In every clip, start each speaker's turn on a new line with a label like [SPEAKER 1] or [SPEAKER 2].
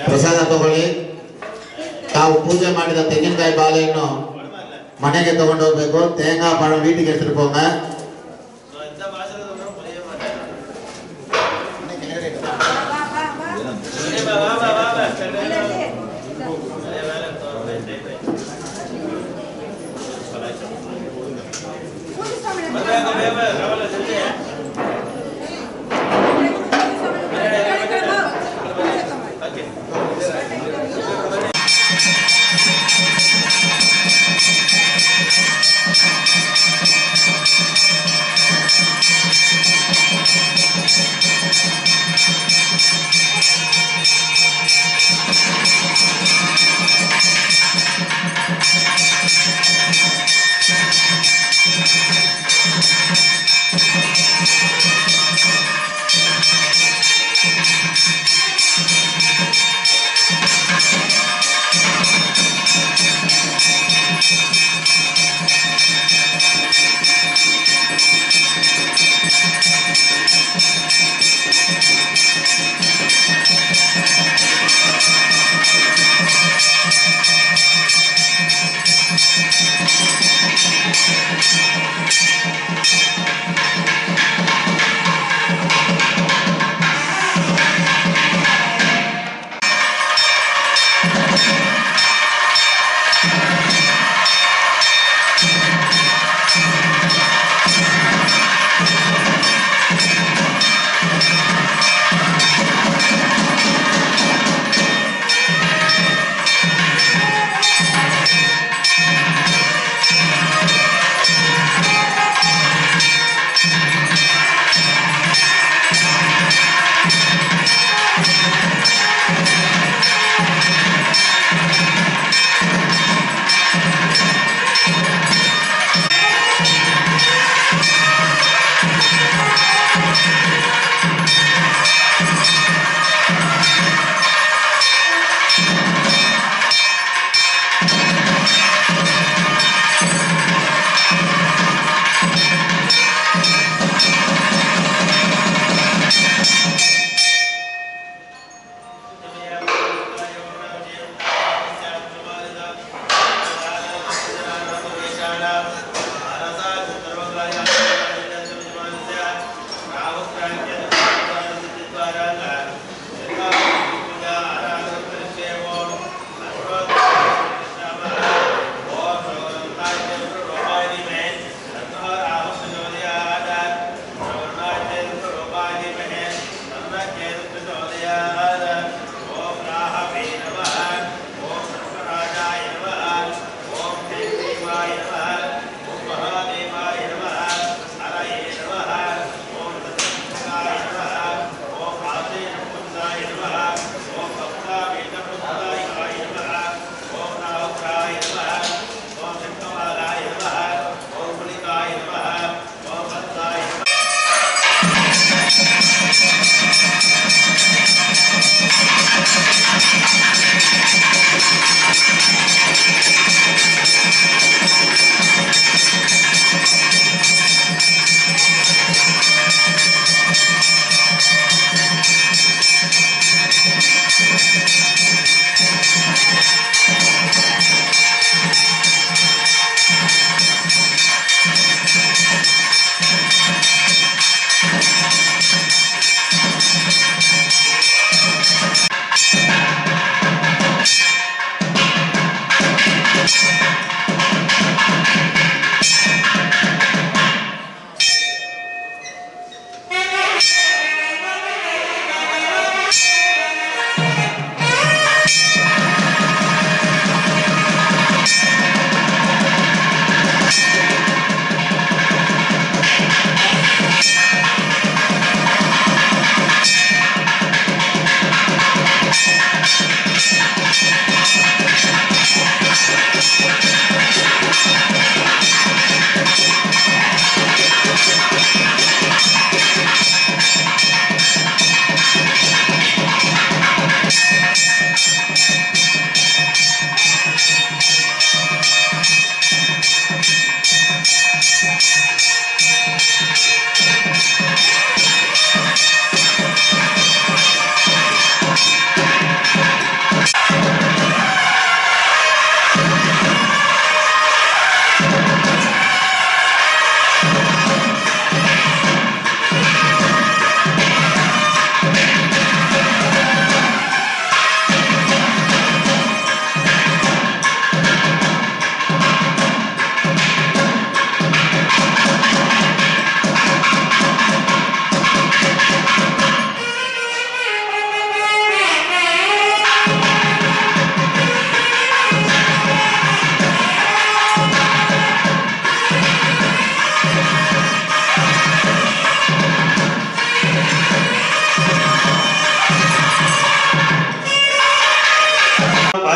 [SPEAKER 1] ಪ್ರಸಾದ ತಗೊಳ್ಳಿ. ತಾವು ಪೂಜೆ ಮಾಡಿದ ತೆಂಗಿನಕಾಯಿ ಬಾಳೆಯನ್ನು ಮನೆಗೆ ತಗೊಂಡು ಹೋಗ್ಬೇಕು. தேங்காய் பழம் வீட்டுக்கு எடுத்துட்டு போங்க.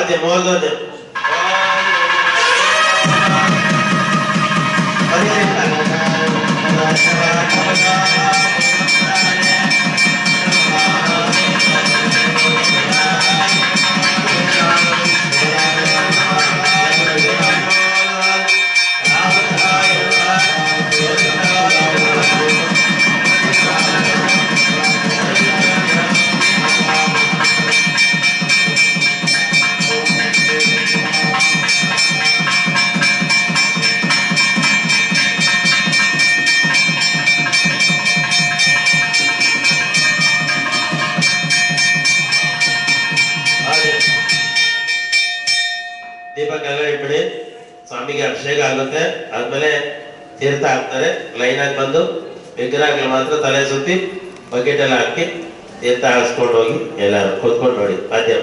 [SPEAKER 2] वाद्य मोर्दोद ಸ್ವಾಮಿಗೆ ಅಭಿಷೇಕ ಆಗುತ್ತೆ. ಆದ್ಮೇಲೆ ತೀರ್ಥ ಹಾಕ್ತಾರೆ. ಲೈನ್ ಆಗಿ ಬಂದು ವಿಗ್ರಹಗಳು ಮಾತ್ರ ತಲೆ ಸುತ್ತಿ ಬಕೆಟ್ ಎಲ್ಲ ಹಾಕಿ ತೀರ್ಥ ಹಾಕ್ಸ್ಕೊಂಡು ಹೋಗಿ ಎಲ್ಲರೂ ಕೂತ್ಕೊಂಡು ನೋಡಿ ಪಾದ್ಯ.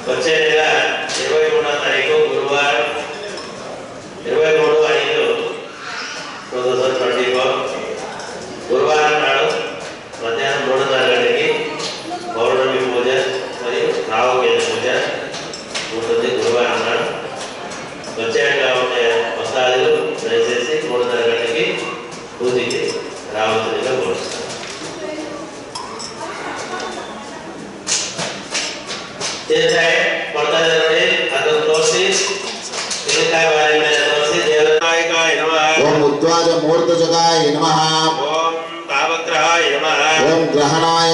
[SPEAKER 2] వచ్చే నెల 23వ తారీఖు గురువారం 23/5/2024 గురువారం నాడు మధ్యాహ్నం 3:30 గంటలకి పౌర్ణమి పూజ మరియు రాహుకేతు పూజ ఉంటుంది. గురువారం నాడు వచ్చేట్టుగా ఉండే భక్తాదులు దయచేసి 3:30 గంటలకి పూజకి రావాల్సిందిగా కోరుస్తాను. पढ़ता जरूरी अतः तोसी तिलकाय वाले में तोसी देवनाय का नमः
[SPEAKER 1] ओम उद्वाज मूर्त जगाय नमः
[SPEAKER 2] ओम तावग्रहाय नमः
[SPEAKER 1] ओम ग्रहणाय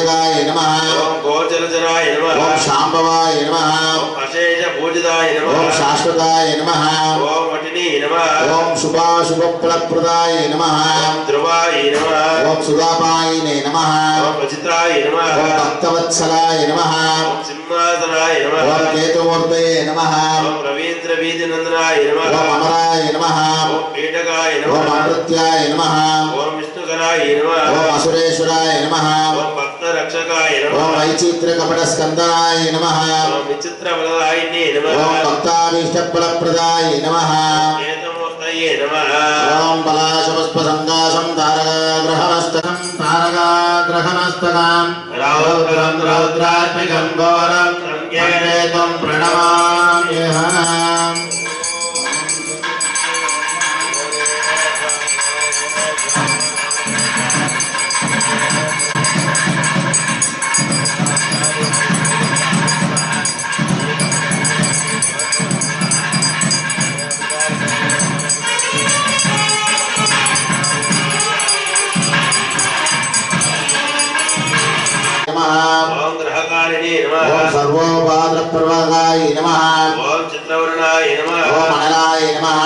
[SPEAKER 1] नमः
[SPEAKER 2] ओम गोचरचराय नमः
[SPEAKER 1] ओम शांभवाय नमः
[SPEAKER 2] ओम अशेष पूजिताय नमः
[SPEAKER 1] ओम शाश्वताय नमः
[SPEAKER 2] ओम वटिनी नमः
[SPEAKER 1] ओम शुभाशुभ फलप्रदाय नमः
[SPEAKER 2] ओम ध्रुवाय नमः
[SPEAKER 1] ओम सुदापायिने नमः
[SPEAKER 2] ओम वचित्राय नमः
[SPEAKER 1] ओम भक्तवत्सलाय नमः
[SPEAKER 2] ओम सिंहासनाय नमः
[SPEAKER 1] ओम केतुमूर्तये नमः
[SPEAKER 2] ओम रवींद्र बीजनंदनाय नमः
[SPEAKER 1] ओम अमराय नमः
[SPEAKER 2] ओम पीठकाय
[SPEAKER 1] ओम
[SPEAKER 2] नमः
[SPEAKER 1] अमृत्याय नमः
[SPEAKER 2] ओम विष्णुकराय नमः
[SPEAKER 1] ओम असुरेश्वराय नमः
[SPEAKER 2] ओम भक्त रक्षकाय नमः
[SPEAKER 1] ओम वैचित्रकपटस्कंदनाय नमः
[SPEAKER 2] ओम विचित्रबलदायिने नमः
[SPEAKER 1] ओम भक्ताभीष्टफलप्रदाय नमः
[SPEAKER 2] केतुमूर्तये नमः
[SPEAKER 1] ओम पलाशपुष्पसङ्काशं तारकाग्रहमस्तकं रौद्रं रौद्रात्मिकं घोरं त्वं प्रणमाम्यहम्
[SPEAKER 2] ओम ग्रहकारिणे नमः
[SPEAKER 1] ओम सर्वोपाद्रप्रवाहाय नमः
[SPEAKER 2] ओम चित्रवर्णाय नमः
[SPEAKER 1] ओम अनलाय नमः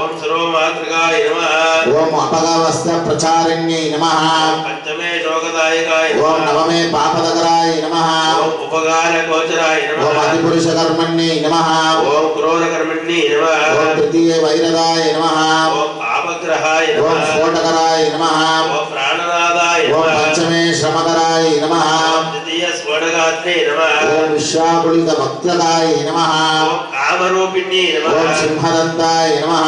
[SPEAKER 2] ओम सर्वमातृकाय नमः
[SPEAKER 1] ओम अपगवस्त्र प्रचारिण्यै नमः
[SPEAKER 2] पंचमे शोकदायकाय नमः
[SPEAKER 1] ओम नवमे पापदकराय नमः
[SPEAKER 2] ओम उपकार गोचराय नमः
[SPEAKER 1] ओम अधिपुरुषकर्मण्यै नमः
[SPEAKER 2] ओम क्रूरकर्मण्ये नमः
[SPEAKER 1] ओम तृतीये वैरदाय नमः
[SPEAKER 2] ओम पापग्रहाय
[SPEAKER 1] ओम
[SPEAKER 2] नमः
[SPEAKER 1] स्फोटकराय नमः
[SPEAKER 2] ओम प्राणनादाय
[SPEAKER 1] ओम
[SPEAKER 2] नमः
[SPEAKER 1] पंचमे श्रमकराय नमः
[SPEAKER 2] ओम द्वितीय स्फोटगात्रे नमः
[SPEAKER 1] ओम विश्वाकुलित वक्त्रदाय नमः
[SPEAKER 2] ओम कामरूपिण्ये नमः
[SPEAKER 1] ओम सिंहदन्ताय नमः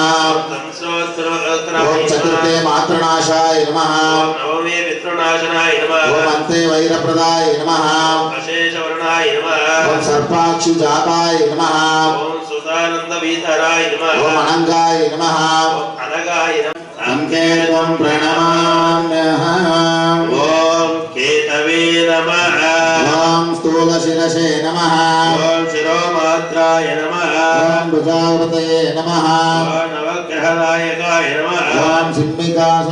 [SPEAKER 1] ओम चतुर्थे मात्रनाशाय नमः
[SPEAKER 2] ओम नवमे पितृनाशनाय नमः
[SPEAKER 1] ओम अन्ते वैरप्रदाय नमः
[SPEAKER 2] अशेषवर्णाय नमः
[SPEAKER 1] ओम सर्पाक्षि जाताय नमः
[SPEAKER 2] ओम सुतानन्दवीतराय नमः
[SPEAKER 1] ओम अनंगाय नमः
[SPEAKER 2] ओम अनगाय नमः
[SPEAKER 1] संकेतं प्रणमाम्यहम्
[SPEAKER 2] ओम केतवे नमः
[SPEAKER 1] ओम स्थूलशिरसे नमः
[SPEAKER 2] ओम शिरोमात्राय नमः
[SPEAKER 1] ओम भुजावृतये नमः
[SPEAKER 2] ओम नवग्रहनायकाय नमः
[SPEAKER 1] ओम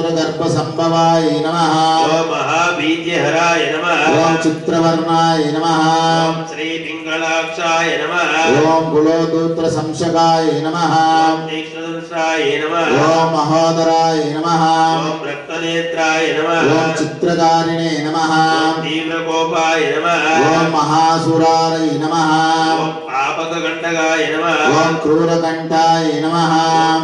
[SPEAKER 1] सिंहिकासुरगर्भसम्भवाय नमः
[SPEAKER 2] ओम महाभीत्यहराय नमः
[SPEAKER 1] ओम चित्रवर्णाय नमः
[SPEAKER 2] ओम श्रीपिङ्गलाक्षाय नमः
[SPEAKER 1] ओम कुलोदूत्रसंशकाय नमः
[SPEAKER 2] ओम तीक्ष्णदंष्ट्राय नमः
[SPEAKER 1] ओम महोदराय नमः
[SPEAKER 2] ओम रक्तनेत्राय नमः
[SPEAKER 1] ओम चित्रकारिणे नमः
[SPEAKER 2] ओम तीव्रकोपाय नमः
[SPEAKER 1] ओम महासुराय नमः
[SPEAKER 2] ओम पापकगण्डकाय नमः
[SPEAKER 1] ओम क्रूरकण्ठाय नमः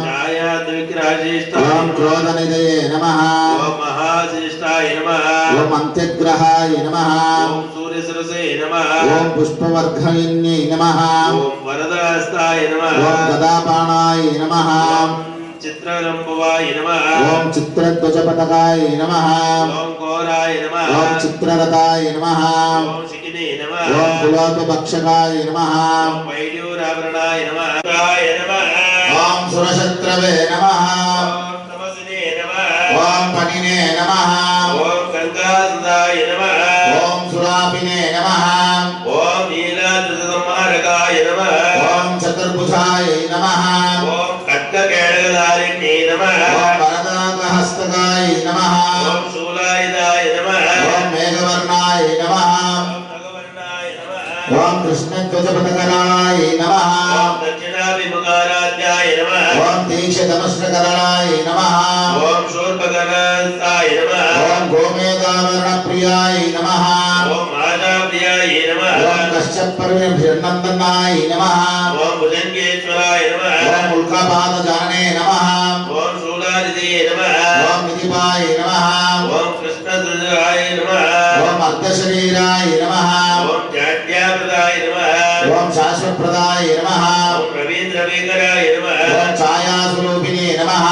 [SPEAKER 2] छायाद्विग्रहशिष्टाय
[SPEAKER 1] ओम
[SPEAKER 2] नमः
[SPEAKER 1] क्रोधनिधये नमः
[SPEAKER 2] ओम महाशिष्टाय नमः
[SPEAKER 1] ओम अन्त्यग्रहाय नमः
[SPEAKER 2] ओम सूर्यसरसे नमः
[SPEAKER 1] ओम पुष्पवर्धयिन्यै नमः
[SPEAKER 2] ओम वरदहस्ताय नमः
[SPEAKER 1] ओम गदापाणाय नमः
[SPEAKER 2] चित्रलम्बवाय नमः
[SPEAKER 1] ओम चित्रध्वजपताकाय नमः
[SPEAKER 2] ओम घोराय नमः
[SPEAKER 1] ओम चित्ररथाय नमः
[SPEAKER 2] ओम शिखिने नमः
[SPEAKER 1] ओम कुलोपभक्षकाय नमः
[SPEAKER 2] ओम वैड्यूराभरणाय नमः शिवाय नमः
[SPEAKER 1] ओम सुरशत्रवे नमः
[SPEAKER 2] ओम तमसिने नमः
[SPEAKER 1] ओम पनिने नमः
[SPEAKER 2] ओम गंगासुदाय नमः
[SPEAKER 1] ओम सुरापिने नमः
[SPEAKER 2] ओम नीलाद्रुतसंहारकाय नमः
[SPEAKER 1] ओम चतुर्भुजाय नमः
[SPEAKER 2] ओम खड्गकेडगधारिण्ये नमः
[SPEAKER 1] ओम वरदाकहस्तकाय नमः
[SPEAKER 2] ओम शूलायुधाय नमः
[SPEAKER 1] ओम मेघवर्णाय नमः
[SPEAKER 2] ओम भगवन्नाय नमः
[SPEAKER 1] ओम कृष्णध्वजपताकाय नमः
[SPEAKER 2] ओम दक्षिणाभिमुखाराध्याय नमः
[SPEAKER 1] ओम तीक्ष्णधनुष्कराय नमः
[SPEAKER 2] ओम शूर्पकर्णस्ताय नमः
[SPEAKER 1] ओम गोमेदावरणप्रियाय नमः
[SPEAKER 2] ओम माताप्रियाय नमः
[SPEAKER 1] ओम कश्यपपर्वभिर्नन्दनाय नमः
[SPEAKER 2] ओम भुजङ्गेश्वराय नमः
[SPEAKER 1] ओम उल्कापादजाने नमः
[SPEAKER 2] ओम शूलानिधये नमः
[SPEAKER 1] ओम निधिपाय नमः
[SPEAKER 2] ओम कृष्णध्वजाय नमः
[SPEAKER 1] ओम अर्धशरीराय नमः
[SPEAKER 2] ओम जाड्याप्रदाय नमः
[SPEAKER 1] ओम शाश्वतप्रदाय नमः
[SPEAKER 2] ओम रवीन्द्रवेकराय नमः
[SPEAKER 1] ओम छायास्वरूपिणे नमः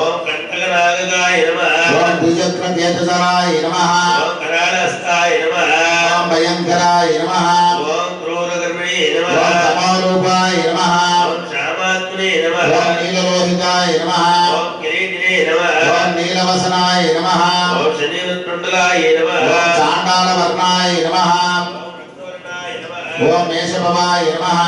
[SPEAKER 2] ओम कण्टकनागकाय नमः
[SPEAKER 1] ओम द्विचक्रकेतसराय नमः
[SPEAKER 2] ओम करालहस्ताय नमः
[SPEAKER 1] ओम भयङ्कराय नमः
[SPEAKER 2] ओम क्रूरकर्मणे नमः
[SPEAKER 1] ओम तमोरूपाय नमः
[SPEAKER 2] ओम श्यामात्मने नमः
[SPEAKER 1] ओम नीललोहिताय नमः
[SPEAKER 2] ओम किरीटिने नमः
[SPEAKER 1] ओम नीलवसनाय नमः
[SPEAKER 2] ओम शनिवत्कुण्डलाय नमः
[SPEAKER 1] ओम चाण्डालवर्णाय नमः
[SPEAKER 2] ओम रक्तवर्णाय नमः
[SPEAKER 1] ओम मेषभवाय नमः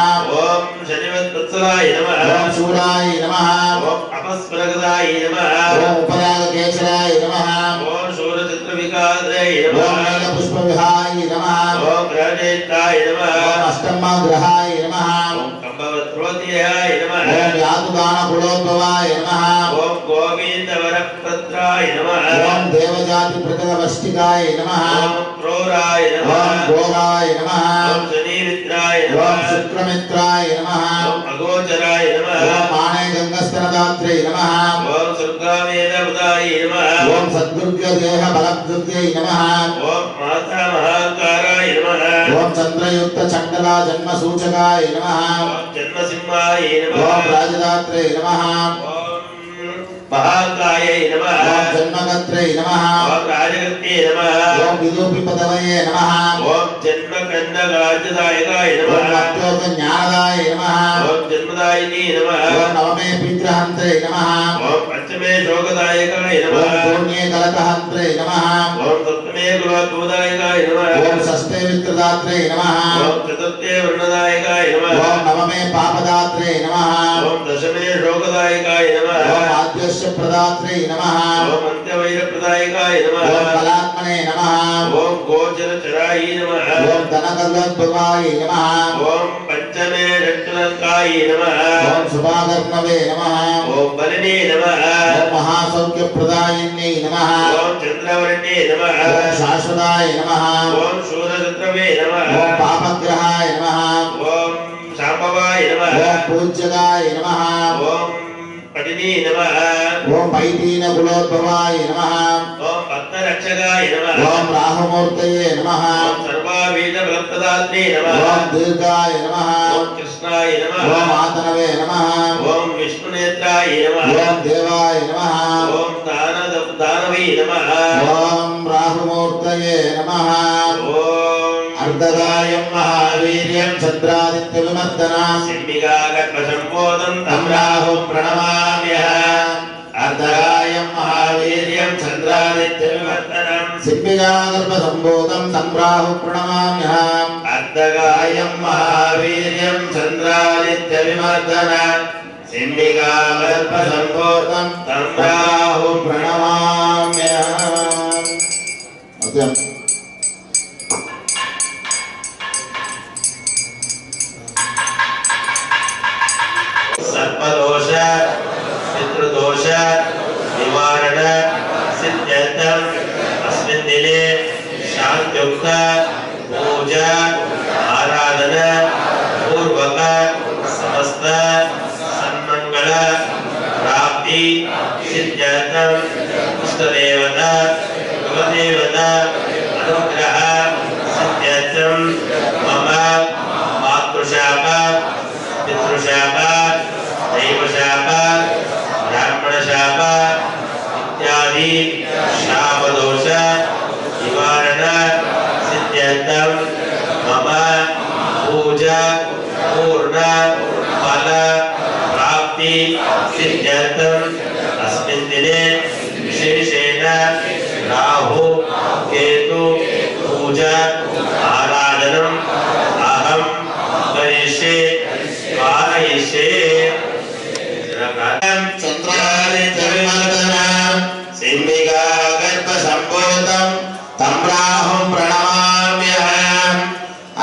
[SPEAKER 2] ओम शनिवत्वत्सलाय नमः
[SPEAKER 1] ओम शूराय नमः
[SPEAKER 2] ओम अपस्फुरगदाय नमः
[SPEAKER 1] ओम उपरागकेशराय नमः
[SPEAKER 2] ओम शूरचित्रविकाराय
[SPEAKER 1] ओम
[SPEAKER 2] नमः
[SPEAKER 1] नीलपुष्पविहाय नमः
[SPEAKER 2] ओम ग्रहणेत्राय नमः
[SPEAKER 1] ओम अष्टमग्रहाय नमः
[SPEAKER 2] ओम कम्बवत्रोतीयाय नमः
[SPEAKER 1] ओम यातुदानकुलोद्भवाय नमः
[SPEAKER 2] ओम गोविन्दवरप्रत्राय नमः
[SPEAKER 1] ओम देवजातिपृथगवष्टिकाय नमः
[SPEAKER 2] ओम क्रूराय
[SPEAKER 1] ओम
[SPEAKER 2] नमः
[SPEAKER 1] घोराय नमः
[SPEAKER 2] ओम शनिमित्राय
[SPEAKER 1] ओम
[SPEAKER 2] नमः
[SPEAKER 1] शुक्रमित्राय नमः
[SPEAKER 2] ओम अगोचराय नमः
[SPEAKER 1] ओम माणेगङ्गस्तनदात्रे नमः
[SPEAKER 2] ओम सुर्गामेधबुधाय नमः
[SPEAKER 1] ओम सद्दुर्गदेहबलदुर्गै नमः
[SPEAKER 2] ओम मातामहाकाराय नमः
[SPEAKER 1] ओम चन्द्रयुक्तचण्डला जन्मसूचकाय नमः
[SPEAKER 2] ओम जन्मसिंहाय
[SPEAKER 1] ओम
[SPEAKER 2] नमः
[SPEAKER 1] राजदात्रे नमः
[SPEAKER 2] ओम महाकायै नमः
[SPEAKER 1] ओम जन्मगत्रे नमः
[SPEAKER 2] ओम राजगत्ये नमः
[SPEAKER 1] ओम विदूपिपदवये नमः
[SPEAKER 2] ओम जन्मकन्नगार्जदायकाय
[SPEAKER 1] ओम
[SPEAKER 2] नमः
[SPEAKER 1] मत्योगज्ञानदाय नमः
[SPEAKER 2] ओम जन्मदायिनी नमः
[SPEAKER 1] ओम नवमे पितृहन्त्रे नमः
[SPEAKER 2] ओम पंचमे शोक शोकदायकाय
[SPEAKER 1] ओम
[SPEAKER 2] नमः
[SPEAKER 1] पुण्ये कलतहन्त्रे नमः
[SPEAKER 2] ओम सप्तमे कुलोद्भूतायकाय नमः
[SPEAKER 1] ओम षष्ठे वित्रदात्रे नमः
[SPEAKER 2] ओम चतुर्थे वर्णदायकाय नमः
[SPEAKER 1] ओम नवमे पापदात्रे नमः
[SPEAKER 2] ओम दशमे शोकदायकाय नमः
[SPEAKER 1] ओम आद्यस्य प्रदात्रे नमः
[SPEAKER 2] ओम अन्त्यवैरप्रदायकाय नमः
[SPEAKER 1] ओम कलात्मने नमः
[SPEAKER 2] ओम गोचरचराय नमः
[SPEAKER 1] ओम धनकल्लोद्भवाय नमः
[SPEAKER 2] ओम पंचमे षट्कुलङ्काय नमः
[SPEAKER 1] ओम शुभाकर्णवे नमः
[SPEAKER 2] ओम बलिने नमः
[SPEAKER 1] ओम महासौख्यप्रदायिन्यै नमः
[SPEAKER 2] ओम चन्द्रवर्णे नमः
[SPEAKER 1] ओम शाश्वताय नमः
[SPEAKER 2] ओम शूरशत्रवे नमः
[SPEAKER 1] ओम पापग्रहाय नमः
[SPEAKER 2] ओम शाम्भवाय नमः
[SPEAKER 1] ओम पूज्यकाय नमः
[SPEAKER 2] ओम पटिने नमः
[SPEAKER 1] ओम पैतीनकुलोद्भवाय नमः
[SPEAKER 2] ओम भक्तरक्षकाय नमः
[SPEAKER 1] ओम राहुमूर्तये नमः
[SPEAKER 2] ओम सर्वाभीष्टफलप्रदात्रे नमः
[SPEAKER 1] ओम दीर्घाय नमः
[SPEAKER 2] ओम कृष्णाय नमः
[SPEAKER 1] ओम आतनवे नमः
[SPEAKER 2] ओम विष्णुनेत्राय नमः
[SPEAKER 1] ओम देवाय नमः
[SPEAKER 2] ओम दानवे नमः
[SPEAKER 1] ओम राहुमूर्तये नमः
[SPEAKER 2] ओम
[SPEAKER 1] अर्धकायं महावीर्यं चन्द्रादित्यविमर्दनां
[SPEAKER 2] सिंहिकाकर्मसम्बोधं
[SPEAKER 1] तं राहुं प्रणमाम्यहम् अर्धकायं महावीर्यं चन्द्रादित्यविमर्दनं सिंहिकागर्भसम्भूतं तं राहुं प्रणमाम्यहम् अर्धकायं महावीर्यं चन्द्रादित्यविमर्दनं सिंहिकागर्भसम्भूतं तं राहुं प्रणमाम्यहम्
[SPEAKER 2] सर्पदोष पितृदोष निवारण सिद्ध्यर्थम् अस्मिन् दिने शान्त्युक्त पूजा आराधना पूर्वक समस्त सन्मंगल प्राप्ति सिद्ध्यर्थम् इष्टदेवता कुलदेवता अनुग्रह सिद्ध्यर्थम् मम मातृशाप पितृशाप दैवशाप ब्राह्मणशाप इत्यादि शापदोष निवारण सिद्ध्यर्थं मम पूजा पूर्ण फल प्राप्ति सिद्ध्यर्थम् अस्मिन् दिने विशेषेण राहु केतु पूजा आराधनम् अहं करिष्ये कारयिष्ये चन्द्रादित्यविमर्दनं सिंहिकागर्भसम्भूतं तं राहुं प्रणमाम्यहम्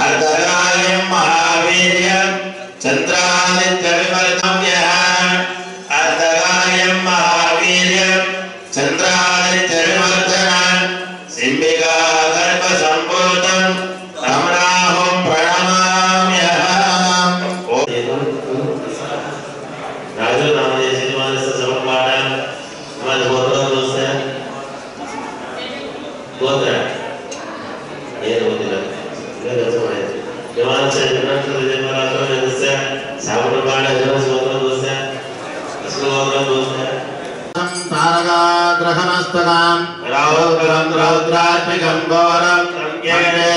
[SPEAKER 2] अर्धकायं महावीर्यं चन्द्रादित्यविमर्दनं अर्धकायं महावीर्यं चन्द्रादित्यविमर्दनं सिंहिकागर्भसम्भूतं तं राहुं प्रणमाम्यहम् राजू नामदेव श्रीनिवास समर्पण मद गोत्र दोस्त गोत्र ये गोत्र गरज माहिती जवान संजनांत जन्मरातो दोस्त सावरपाड जवान गोत्र दोस्त असलो गोत्र दोस्त
[SPEAKER 1] तारकाग्रहमस्तकां रौद्रं रौद्रात्मिकं घोरं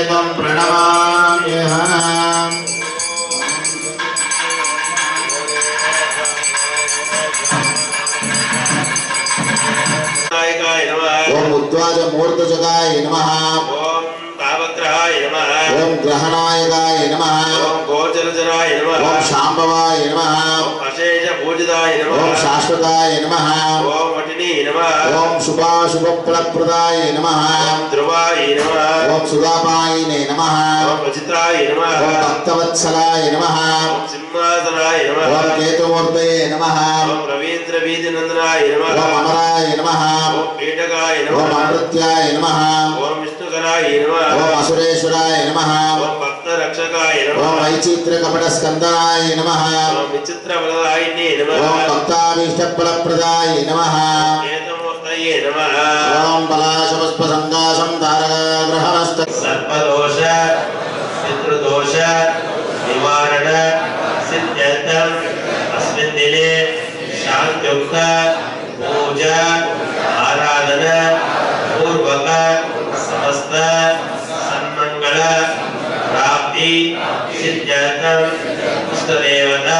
[SPEAKER 1] त्वं प्रणमाम्यहम् ओम उद्वाज मूर्तजगाय नमः
[SPEAKER 2] ओम तावग्रहाय नमः
[SPEAKER 1] ओम ग्रहणायकाय नमः
[SPEAKER 2] ओम गोचरचराय नमः
[SPEAKER 1] ओम शाम्भवाय नमः
[SPEAKER 2] ओम अशेष पूजिताय नमः
[SPEAKER 1] ओम शाश्वताय नमः
[SPEAKER 2] ओम वटिनी नमः
[SPEAKER 1] ओम शुभाशुभफलप्रदाय नमः
[SPEAKER 2] ओम ध्रुवाय नमः
[SPEAKER 1] ओम सुदापायिने नमः
[SPEAKER 2] ओम वचित्राय नमः
[SPEAKER 1] ओम भक्तवत्सलाय नमः
[SPEAKER 2] ओम सिंहासनाय नमः
[SPEAKER 1] ओम केतुमूर्तये नमः
[SPEAKER 2] ओम रवीन्द्र बीजनंदनाय नमः
[SPEAKER 1] ओम अमराय नमः
[SPEAKER 2] ओम पीठकाय
[SPEAKER 1] ओम
[SPEAKER 2] नमः
[SPEAKER 1] अमृत्याय नमः
[SPEAKER 2] ओम विष्णुकराय नमः
[SPEAKER 1] ओम असुरेश्वराय नमः
[SPEAKER 2] ओम भक्तरक्षकाय नमः
[SPEAKER 1] ओम वैचित्र्यकपटस्कन्दाय नमः
[SPEAKER 2] ओम विचित्रबलदायिने नमः
[SPEAKER 1] ओम भक्ताभीष्टफलप्रदाय नमः
[SPEAKER 2] केतमूर्तये नमः
[SPEAKER 1] ओम पलाशपुष्पसङ्काशं तारकाग्रहमस्त
[SPEAKER 2] सर्पदोष पितृदोष निवारण सिद्ध्यर्थम् अस्मिन् दिने शान्त्युक्त पूजा आराधना पूर्वक समस्त सन्मंगल प्राप्ति सिद्ध्यर्थम् इष्टदेवता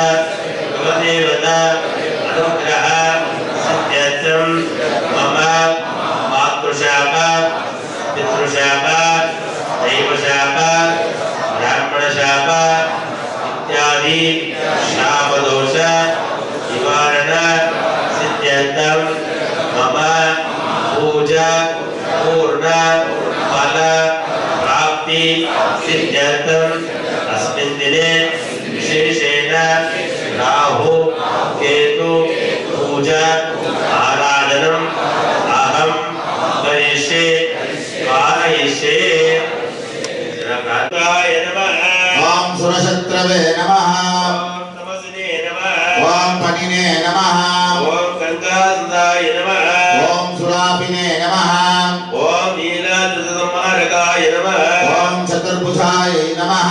[SPEAKER 2] कुलदेवता अनुग्रह सिद्ध्यर्थम् सिद्ध्यर्थं मम मातृशाप पितृशाप दैवशाप ब्राह्मणशाप इत्यादि शापदोष निवारण सिद्ध्यर्थं मम पूजा पूर्ण फल प्राप्ति सिद्ध्यर्थं अस्मिन् दिने विशेषेण राहु केतु पूजा आराधनम् अहं करिष्ये कारयिष्ये।
[SPEAKER 1] ओम सुरशत्रवे नमः।
[SPEAKER 2] ओम तमसिने नमः।
[SPEAKER 1] ओम पनिने नमः।
[SPEAKER 2] ओम गंगासुदाय नमः।
[SPEAKER 1] ओम सुरापिने नमः।
[SPEAKER 2] ओम नीलाद्रुतसंहारकाय नमः।
[SPEAKER 1] ओम चतुर्भुजाय नमः।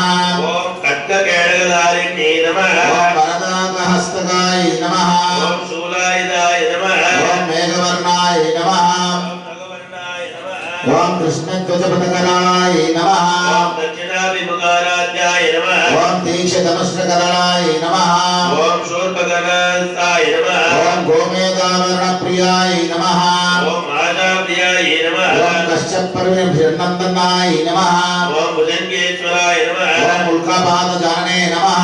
[SPEAKER 2] ओम खड्गकेडगधारिणे नमः।
[SPEAKER 1] ओम वरदाहस्तकाय नमः।
[SPEAKER 2] ओम शूलायुधाय नमः।
[SPEAKER 1] ओम मेघवर्णाय नमः।
[SPEAKER 2] ओम भगवन्नाय नमः।
[SPEAKER 1] ओम कृष्णध्वजपथकराय नमः।
[SPEAKER 2] ओम दक्षिणाभिमुखाराध्याय नमः।
[SPEAKER 1] ओम दीक्षितमस्त्रकराय नमः।
[SPEAKER 2] ओम शूर्पकर्णस्थाय नमः।
[SPEAKER 1] ओम गोमेदावर्णप्रियाय नमः।
[SPEAKER 2] ओम आशाप्रियाय नमः।
[SPEAKER 1] ओम कश्यपपर्वभिर्नन्दनाय नमः।
[SPEAKER 2] ओम भुजंगेश्वराय नमः।
[SPEAKER 1] ओम उल्कापादजाने नमः।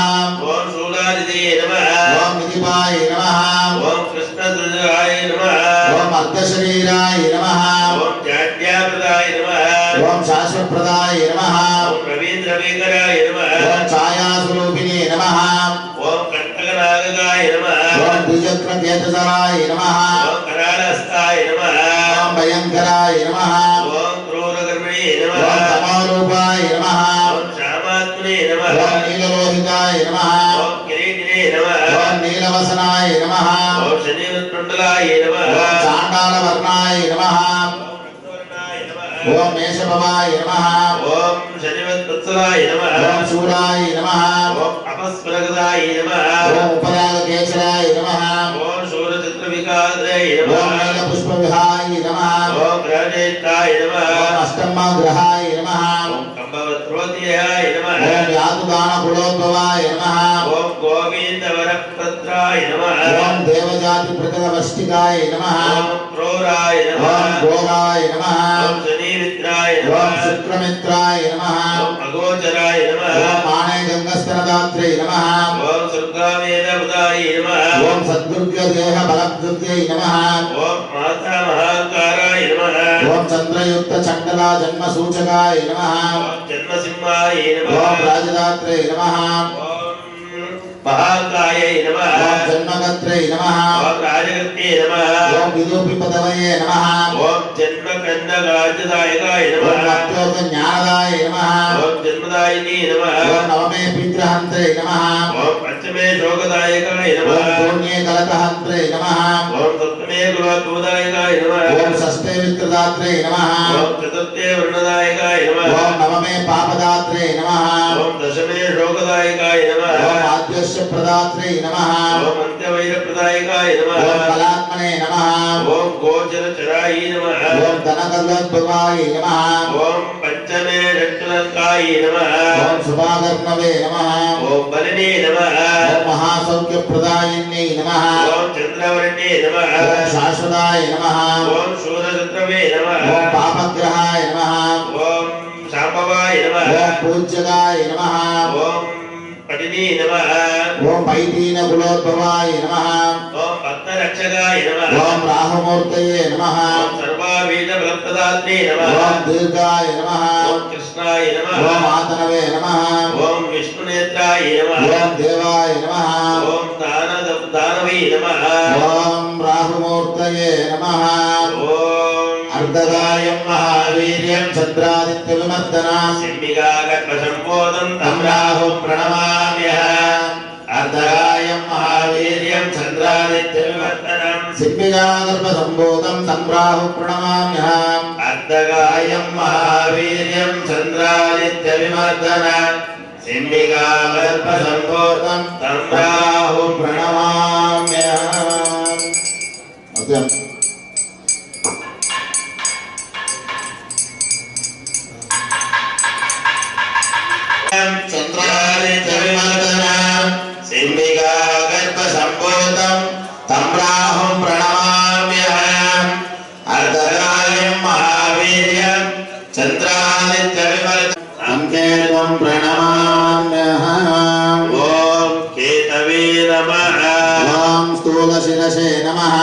[SPEAKER 2] ओम शूलानिधये नमः।
[SPEAKER 1] ओम निधिपाय नमः।
[SPEAKER 2] ओम कृष्णध्वजाय नमः।
[SPEAKER 1] ओम अर्धशरीराय नमः।
[SPEAKER 2] ओम जाड्याप्रदाय नमः।
[SPEAKER 1] ओम शाश्वतप्रदाय नमः।
[SPEAKER 2] ओम रवीन्द्रवेकराय नमः।
[SPEAKER 1] ओम छायास्वरूपिणे नमः।
[SPEAKER 2] ओम कंटकनागकाय नमः।
[SPEAKER 1] ओम द्विचक्रकेतसराय नमः।
[SPEAKER 2] ओम करालहस्ताय नमः।
[SPEAKER 1] ओम भयंकराय नमः।
[SPEAKER 2] ओम क्रूरकर्मिणे नमः।
[SPEAKER 1] ओम तमोरूपाय नमः।
[SPEAKER 2] ओम श्यामात्मने नमः।
[SPEAKER 1] ओम नीललोहिताय नमः।
[SPEAKER 2] ओम किरीटिने नमः।
[SPEAKER 1] ओम नीलवसनाय नमः।
[SPEAKER 2] ओम शनिवत्मण्डलाय नमः।
[SPEAKER 1] ओम चाण्डालवर्णाय नमः।
[SPEAKER 2] ओम रक्तवर्णाय नमः।
[SPEAKER 1] ओम मेषभवाय नमः।
[SPEAKER 2] ओम शनिवत्वत्सलाय नमः।
[SPEAKER 1] ओम शूराय नमः।
[SPEAKER 2] ओम अपस्फुरगदाय नमः।
[SPEAKER 1] ओम उपरागकेशराय नमः।
[SPEAKER 2] ओम शूरचित्रविकासाय
[SPEAKER 1] ओम
[SPEAKER 2] नमः।
[SPEAKER 1] नीलपुष्पविहाय नमः।
[SPEAKER 2] ओम ग्रहनेत्राय नमः।
[SPEAKER 1] ओम अष्टमग्रहाय नमः।
[SPEAKER 2] ओम कम्बवत्रोदयाय नमः।
[SPEAKER 1] ओम यातुदानकुलोद्भवाय नमः।
[SPEAKER 2] ओम गोविन्दवरप्रत्राय नमः।
[SPEAKER 1] ओम देवजातिपृथगवष्टिकाय नमः।
[SPEAKER 2] ओम क्रूराय
[SPEAKER 1] ओम
[SPEAKER 2] नमः।
[SPEAKER 1] भोगाय नमः।
[SPEAKER 2] ओम शनिमित्राय
[SPEAKER 1] ओम
[SPEAKER 2] नमः।
[SPEAKER 1] शुक्रमित्राय नमः।
[SPEAKER 2] ओम अगोचराय नमः।
[SPEAKER 1] ओम माणैगङ्गस्तनदात्रे नमः।
[SPEAKER 2] ओम सुर्गामेधबुधाय नमः।
[SPEAKER 1] ओम सद्दुर्गदेहबलभृत्यै नमः।
[SPEAKER 2] ओम माता महाकाराय नमः।
[SPEAKER 1] ओम चन्द्रयुक्तचण्डला जन्मसूचकाय नमः।
[SPEAKER 2] ओम जन्मसिंहाय नमः।
[SPEAKER 1] ओम राजदात्रे नमः।
[SPEAKER 2] ओम महाकाय नमः।
[SPEAKER 1] ओम जन्मकर्त्रे नमः।
[SPEAKER 2] ओम राजगत्ये नमः।
[SPEAKER 1] ओम विदूपिपदवये नमः।
[SPEAKER 2] ओम जन्मकन्नकार्यदायकाय
[SPEAKER 1] ओम
[SPEAKER 2] नमः।
[SPEAKER 1] मत्योगज्ञानदाय नमः।
[SPEAKER 2] ओम जन्मदायिनी नमः।
[SPEAKER 1] ओम नवमे पितृहन्त्रे नमः।
[SPEAKER 2] ओम पंचमे शोकदायकाय
[SPEAKER 1] ओम
[SPEAKER 2] नमः।
[SPEAKER 1] पुण्ये कलतहन्त्रे नमः।
[SPEAKER 2] ओम सप्तमे कुलोद्भवदायकाय नमः।
[SPEAKER 1] ओम षष्ठे मित्रदात्रे नमः।
[SPEAKER 2] ओम चतुर्थे वर्णदायकाय नमः।
[SPEAKER 1] ओम नवमे पापदात्रे नमः।
[SPEAKER 2] ओम दशमे शोकदायकाय नमः।
[SPEAKER 1] ओम आद्यस्य प्रदात्रे नमः।
[SPEAKER 2] ओम अन्त्यवैरप्रदायकाय नमः।
[SPEAKER 1] ओम कलात्मने नमः।
[SPEAKER 2] ओम गोचरचराय नमः।
[SPEAKER 1] ओम धनकल्लोद्भवाय नमः।
[SPEAKER 2] ओम पंचमे षट्कुलङ्काय नमः।
[SPEAKER 1] ओम शुभाकर्णवे नमः।
[SPEAKER 2] ओम बलिने नमः।
[SPEAKER 1] ओम महासौख्यप्रदायिन्यै नमः।
[SPEAKER 2] ओम चन्द्रवर्णे नमः।
[SPEAKER 1] ओम शाश्वताय नमः।
[SPEAKER 2] ओम शूरशत्रवे नमः।
[SPEAKER 1] ओम पापग्रहाय नमः।
[SPEAKER 2] ओम शाम्भवाय नमः।
[SPEAKER 1] ओम पूज्यकाय नमः।
[SPEAKER 2] ओम पटिनी नमः।
[SPEAKER 1] ओम पैतीनकुलोद्भवाय नमः।
[SPEAKER 2] ओम भक्तरक्षकाय नमः।
[SPEAKER 1] ओम राहुमूर्तये नमः।
[SPEAKER 2] ओम सर्वाभीष्टफलप्रदात्रे नमः।
[SPEAKER 1] ओम दीर्घाय नमः।
[SPEAKER 2] ओम कृष्णाय नमः।
[SPEAKER 1] ओम आतनवे नमः।
[SPEAKER 2] ओम विष्णुनेत्राय नमः।
[SPEAKER 1] ओम देवाय नमः।
[SPEAKER 2] ओम दानवे नमः।
[SPEAKER 1] ओम राहुमूर्तये नमः।
[SPEAKER 2] ओम
[SPEAKER 1] अर्धगायं महावीर्यं चन्द्रादित्यविमर्दनां
[SPEAKER 2] सिंहिकागर्भसम्बोधं तं
[SPEAKER 1] तं राहुं प्रणमाम्यहम्। अर्धगायं महावीर्यं चन्द्रादित्यविमर्दनं सिंहिकागर्भसम्भूतं तं राहुं प्रणमाम्यहम्। अर्धगायं महावीर्यं चन्द्रादित्यविमर्दनं सिंहिकागर्भसम्भूतं तं राहुं प्रणमाम्यहम्। चन्द्रादित्यविमर्दनं सिंहिकागर्भसम्भूतं तं राहुं प्रणमाम्यहम्।
[SPEAKER 2] चंद्रादित्य विमल
[SPEAKER 1] संकेतं प्रणमाम्यहम्।
[SPEAKER 2] ओम केतवे नमः।
[SPEAKER 1] ओम स्थूलशिरसे नमः।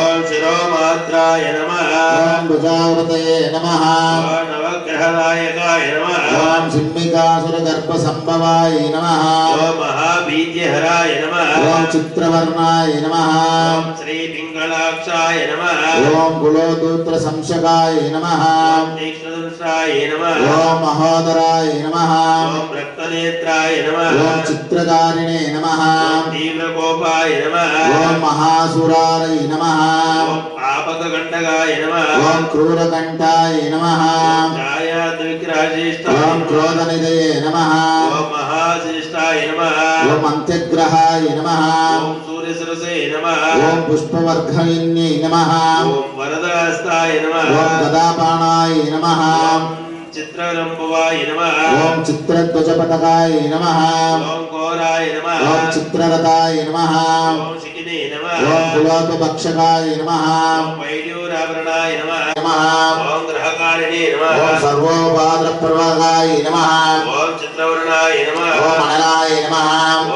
[SPEAKER 2] ओम शिरोमात्राय नमः।
[SPEAKER 1] ओम भुजावृतये नमः।
[SPEAKER 2] ओम नवग्रहनायकाय नमः।
[SPEAKER 1] ओम सिंहिकासुरगर्भसंभवाय नमः।
[SPEAKER 2] ओम महाबीजहराय नमः।
[SPEAKER 1] ओम चित्रवर्णाय नमः।
[SPEAKER 2] ओम श्री पिंगलाक्षाय नमः।
[SPEAKER 1] ओम कुलोदूत्रसंशकाय नमः।
[SPEAKER 2] ओम तीक्ष्णदंष्ट्राय नमः।
[SPEAKER 1] ओम महोदराय नमः।
[SPEAKER 2] ओम रक्तनेत्राय नमः।
[SPEAKER 1] ओम चित्रकारिणे नमः।
[SPEAKER 2] ओम तीव्रकोपाय नमः।
[SPEAKER 1] ओम महासुराय नमः।
[SPEAKER 2] ओम पापकगण्डकाय नमः।
[SPEAKER 1] ओम क्रूरकण्ठाय नमः।
[SPEAKER 2] छायाद्विग्रहश्रेष्ठाय
[SPEAKER 1] ओम
[SPEAKER 2] नमः।
[SPEAKER 1] क्रोधनिधये नमः।
[SPEAKER 2] ओम महाश्रेष्ठाय नमः।
[SPEAKER 1] ओम अंत्यग्रहाय नमः।
[SPEAKER 2] ओम सूर्यसरसे नमः।
[SPEAKER 1] ओम पुष्पवर्धयिन्यै नमः।
[SPEAKER 2] ओम वरदहस्ताय नमः।
[SPEAKER 1] ओम गदापाणाय नमः।
[SPEAKER 2] ओम चित्ररंभवाय नमः।
[SPEAKER 1] ओम चित्रध्वजपताकाय नमः।
[SPEAKER 2] ओम घोराय नमः।
[SPEAKER 1] ओम चित्ररथाय नमः।
[SPEAKER 2] ओम शिखिने नमः।
[SPEAKER 1] ओम कुलोत्पक्षकाय नमः।
[SPEAKER 2] ओम वैड्यूराभरणाय नमः।
[SPEAKER 1] नमः।
[SPEAKER 2] ओम ग्रहकारिणे नमः।
[SPEAKER 1] ओम सर्वोपाद्रप्रवाहाय नमः।
[SPEAKER 2] ओम चित्रवर्णाय नमः।
[SPEAKER 1] ओम अनलाय नमः।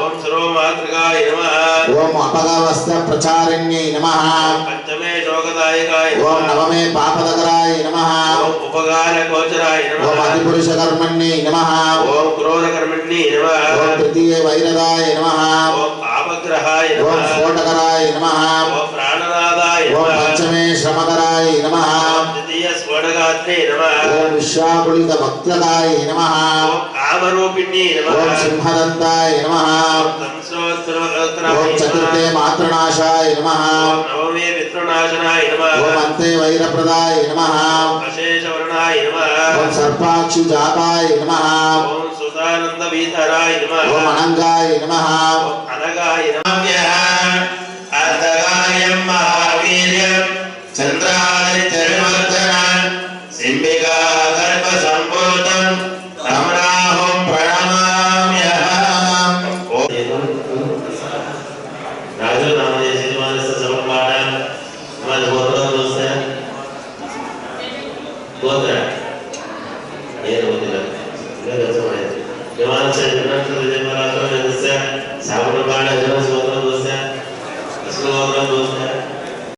[SPEAKER 2] ओम सर्वमातृकाय नमः।
[SPEAKER 1] ओम अपगवस्त्रप्रचारिण्यै नमः।
[SPEAKER 2] पंचमे शोकदायकाय
[SPEAKER 1] ओम
[SPEAKER 2] नमः।
[SPEAKER 1] नवमे पापदकराय नमः।
[SPEAKER 2] ओम उपकारगोचराय
[SPEAKER 1] ओम
[SPEAKER 2] नमः।
[SPEAKER 1] अधिपुरुषकर्मण्यै नमः।
[SPEAKER 2] ओम क्रूरकर्मण्ये नमः।
[SPEAKER 1] ओम तृतीये वैरदाय नमः।
[SPEAKER 2] ओम पापग्रहाय
[SPEAKER 1] ओम
[SPEAKER 2] नमः।
[SPEAKER 1] स्फोटकराय नमः।
[SPEAKER 2] ओम प्राणनादाय
[SPEAKER 1] ओम
[SPEAKER 2] नमः।
[SPEAKER 1] पंचमे श्रमकराय नमः।
[SPEAKER 2] ओम द्वितीय स्फोटगात्रे नमः।
[SPEAKER 1] ओम विश्वाकुलितभक्तदाय नमः।
[SPEAKER 2] ओम कामरूपिण्ये
[SPEAKER 1] ओम
[SPEAKER 2] नमः।
[SPEAKER 1] सिंहदन्ताय नमः।
[SPEAKER 2] ओम दंसोत्तरोत्तराय
[SPEAKER 1] ओम चतुर्थे
[SPEAKER 2] नमः।
[SPEAKER 1] मातृनाशाय नमः।
[SPEAKER 2] ओम नवमे पितृनाशनाय नमः।
[SPEAKER 1] ओम अन्ते वैरप्रदाय नमः।
[SPEAKER 2] अशेषवर्णाय नमः।
[SPEAKER 1] ओम सर्पाक्षिजाताय नमः।
[SPEAKER 2] ओम सुतानन्दवीतराय नमः।
[SPEAKER 1] ओम अनंगाय नमः।
[SPEAKER 2] ओम अनगाय नमः। अर्धगायं महावीर्यं चन्द्रादित्यविवर्धनं सिंहिका गर्भसम्भूतं